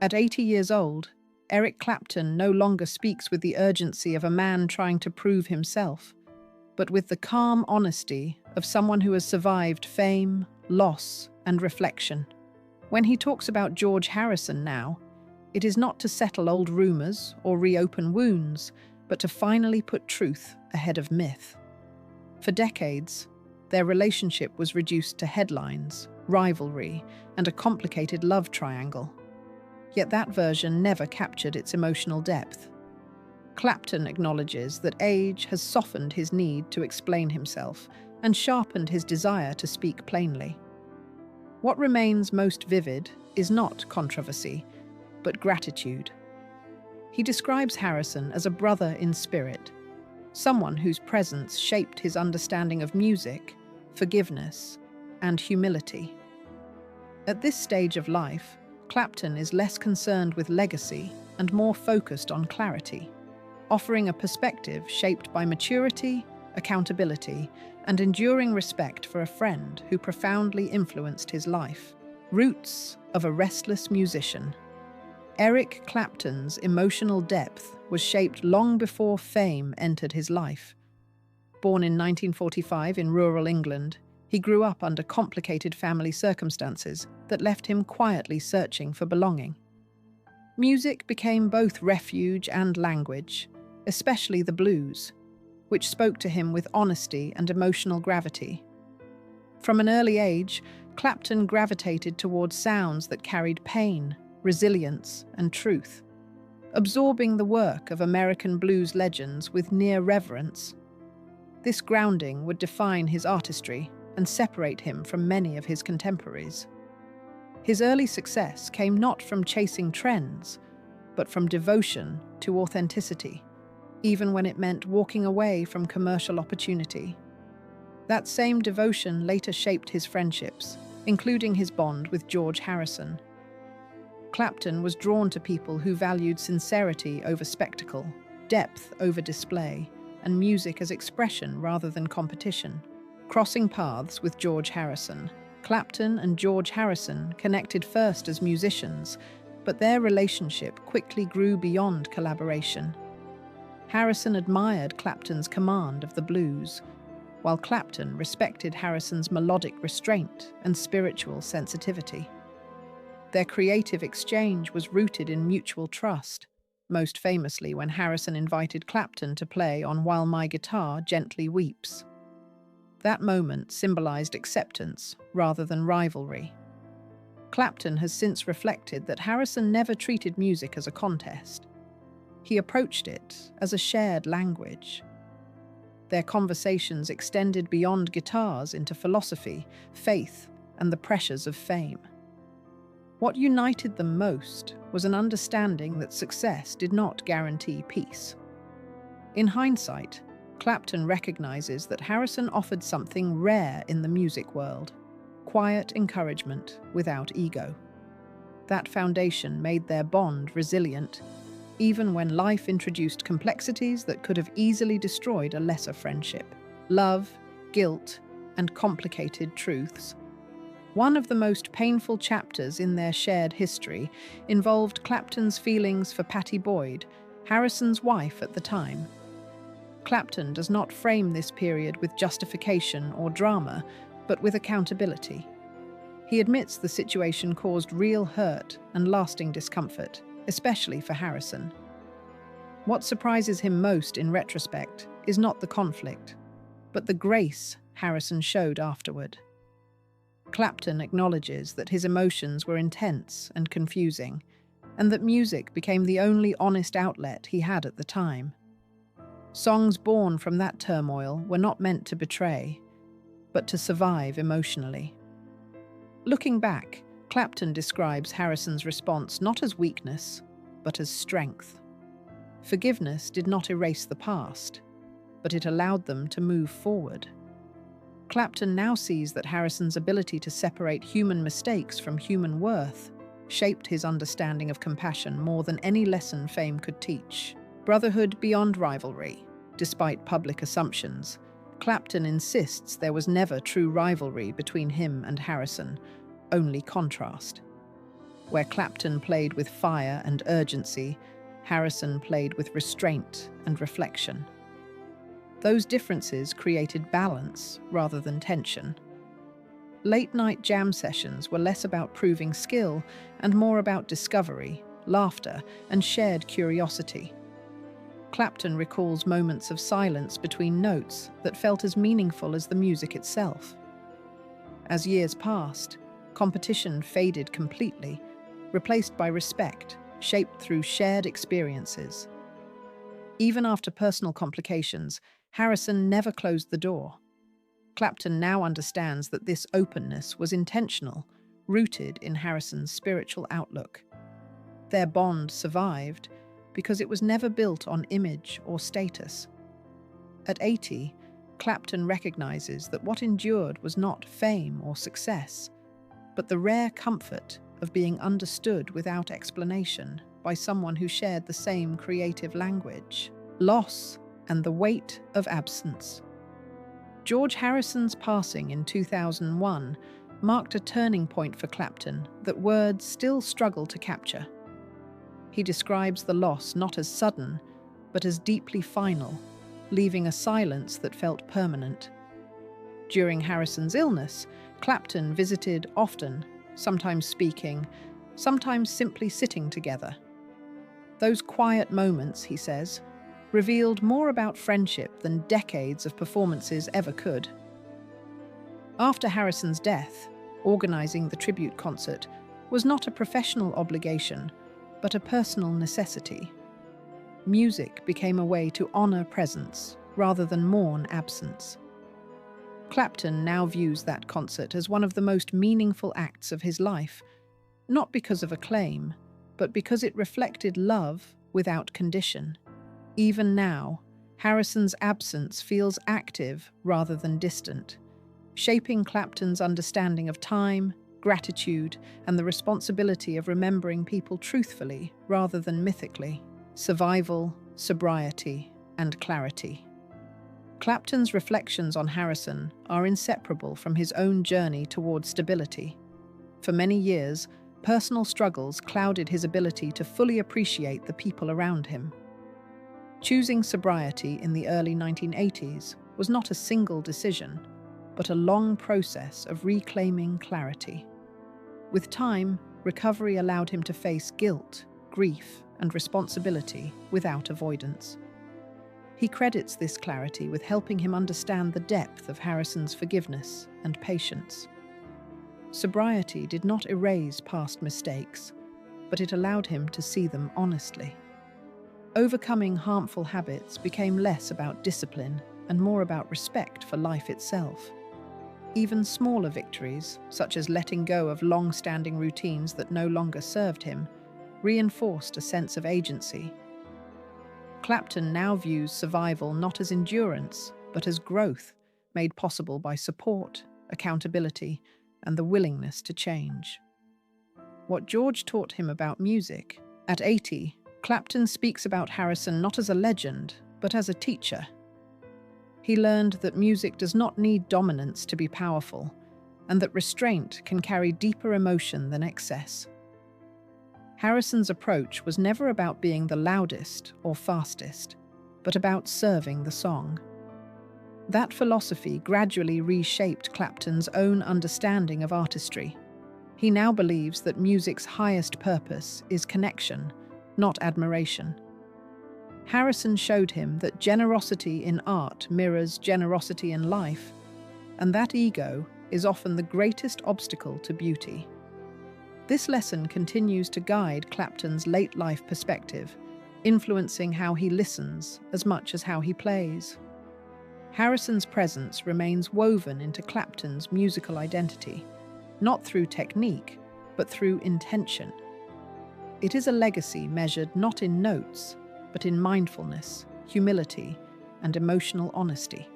At 80 years old, Eric Clapton no longer speaks with the urgency of a man trying to prove himself, but with the calm honesty of someone who has survived fame, loss, and reflection. When he talks about George Harrison now, it is not to settle old rumors or reopen wounds, but to finally put truth ahead of myth. For decades, their relationship was reduced to headlines, rivalry, and a complicated love triangle. Yet that version never captured its emotional depth. Clapton acknowledges that age has softened his need to explain himself and sharpened his desire to speak plainly. What remains most vivid is not controversy, but gratitude. He describes Harrison as a brother in spirit, someone whose presence shaped his understanding of music, forgiveness, and humility. At this stage of life, Clapton is less concerned with legacy and more focused on clarity, offering a perspective shaped by maturity, accountability, and enduring respect for a friend who profoundly influenced his life. Roots of a restless musician. Eric Clapton's emotional depth was shaped long before fame entered his life. Born in 1945 in rural England, he grew up under complicated family circumstances that left him quietly searching for belonging. Music became both refuge and language, especially the blues, which spoke to him with honesty and emotional gravity. From an early age, Clapton gravitated towards sounds that carried pain, resilience, and truth, absorbing the work of American blues legends with near reverence. This grounding would define his artistry and separate him from many of his contemporaries. His early success came not from chasing trends, but from devotion to authenticity, even when it meant walking away from commercial opportunity. That same devotion later shaped his friendships, including his bond with George Harrison. Clapton was drawn to people who valued sincerity over spectacle, depth over display, and music as expression rather than competition. Crossing paths with George Harrison, Clapton and George Harrison connected first as musicians, but their relationship quickly grew beyond collaboration. Harrison admired Clapton's command of the blues, while Clapton respected Harrison's melodic restraint and spiritual sensitivity. Their creative exchange was rooted in mutual trust, most famously when Harrison invited Clapton to play on While My Guitar Gently Weeps. That moment symbolized acceptance rather than rivalry. Clapton has since reflected that Harrison never treated music as a contest. He approached it as a shared language. Their conversations extended beyond guitars into philosophy, faith, and the pressures of fame. What united them most was an understanding that success did not guarantee peace. In hindsight, Clapton recognizes that Harrison offered something rare in the music world: quiet encouragement without ego. That foundation made their bond resilient, even when life introduced complexities that could have easily destroyed a lesser friendship. Love, guilt, and complicated truths. One of the most painful chapters in their shared history involved Clapton's feelings for Pattie Boyd, Harrison's wife at the time. Clapton does not frame this period with justification or drama, but with accountability. He admits the situation caused real hurt and lasting discomfort, especially for Harrison. What surprises him most in retrospect is not the conflict, but the grace Harrison showed afterward. Clapton acknowledges that his emotions were intense and confusing, and that music became the only honest outlet he had at the time. Songs born from that turmoil were not meant to betray, but to survive emotionally. Looking back, Clapton describes Harrison's response not as weakness, but as strength. Forgiveness did not erase the past, but it allowed them to move forward. Clapton now sees that Harrison's ability to separate human mistakes from human worth shaped his understanding of compassion more than any lesson fame could teach. Brotherhood beyond rivalry. Despite public assumptions, Clapton insists there was never true rivalry between him and Harrison, only contrast. Where Clapton played with fire and urgency, Harrison played with restraint and reflection. Those differences created balance rather than tension. Late-night jam sessions were less about proving skill and more about discovery, laughter, and shared curiosity. Clapton recalls moments of silence between notes that felt as meaningful as the music itself. As years passed, competition faded completely, replaced by respect, shaped through shared experiences. Even after personal complications, Harrison never closed the door. Clapton now understands that this openness was intentional, rooted in Harrison's spiritual outlook. Their bond survived because it was never built on image or status. At 80, Clapton recognizes that what endured was not fame or success, but the rare comfort of being understood without explanation by someone who shared the same creative language. Loss and the weight of absence. George Harrison's passing in 2001 marked a turning point for Clapton that words still struggle to capture. He describes the loss not as sudden, but as deeply final, leaving a silence that felt permanent. During Harrison's illness, Clapton visited often, sometimes speaking, sometimes simply sitting together. Those quiet moments, he says, revealed more about friendship than decades of performances ever could. After Harrison's death, organizing the tribute concert was not a professional obligation, but a personal necessity. Music became a way to honor presence rather than mourn absence. Clapton now views that concert as one of the most meaningful acts of his life, not because of acclaim, but because it reflected love without condition. Even now, Harrison's absence feels active rather than distant, shaping Clapton's understanding of time, gratitude, and the responsibility of remembering people truthfully rather than mythically. Survival, sobriety, and clarity. Clapton's reflections on Harrison are inseparable from his own journey toward stability. For many years, personal struggles clouded his ability to fully appreciate the people around him. Choosing sobriety in the early 1980s was not a single decision, but a long process of reclaiming clarity. With time, recovery allowed him to face guilt, grief, and responsibility without avoidance. He credits this clarity with helping him understand the depth of Harrison's forgiveness and patience. Sobriety did not erase past mistakes, but it allowed him to see them honestly. Overcoming harmful habits became less about discipline and more about respect for life itself. Even smaller victories, such as letting go of long-standing routines that no longer served him, reinforced a sense of agency. Clapton now views survival not as endurance, but as growth, made possible by support, accountability, and the willingness to change. What George taught him about music. At 80, Clapton speaks about Harrison not as a legend, but as a teacher. He learned that music does not need dominance to be powerful, and that restraint can carry deeper emotion than excess. Harrison's approach was never about being the loudest or fastest, but about serving the song. That philosophy gradually reshaped Clapton's own understanding of artistry. He now believes that music's highest purpose is connection, not admiration. Harrison showed him that generosity in art mirrors generosity in life, and that ego is often the greatest obstacle to beauty. This lesson continues to guide Clapton's late-life perspective, influencing how he listens as much as how he plays. Harrison's presence remains woven into Clapton's musical identity, not through technique, but through intention. It is a legacy measured not in notes, but in mindfulness, humility, and emotional honesty.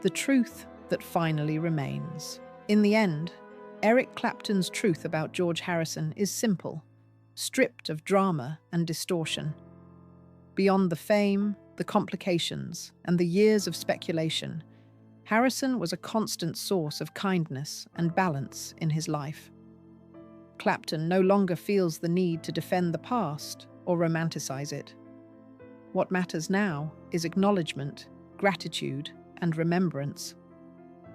The truth that finally remains. In the end, Eric Clapton's truth about George Harrison is simple, stripped of drama and distortion. Beyond the fame, the complications, and the years of speculation, Harrison was a constant source of kindness and balance in his life. Clapton no longer feels the need to defend the past or romanticize it. What matters now is acknowledgement, gratitude, and remembrance.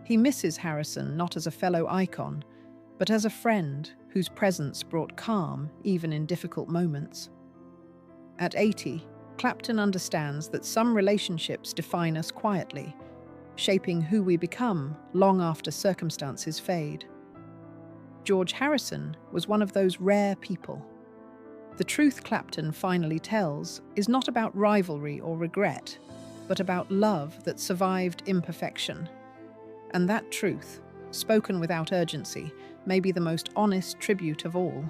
He misses Harrison not as a fellow icon, but as a friend whose presence brought calm even in difficult moments. At 80, Clapton understands that some relationships define us quietly, shaping who we become long after circumstances fade. George Harrison was one of those rare people. The truth Clapton finally tells is not about rivalry or regret, but about love that survived imperfection. And that truth, spoken without urgency, may be the most honest tribute of all.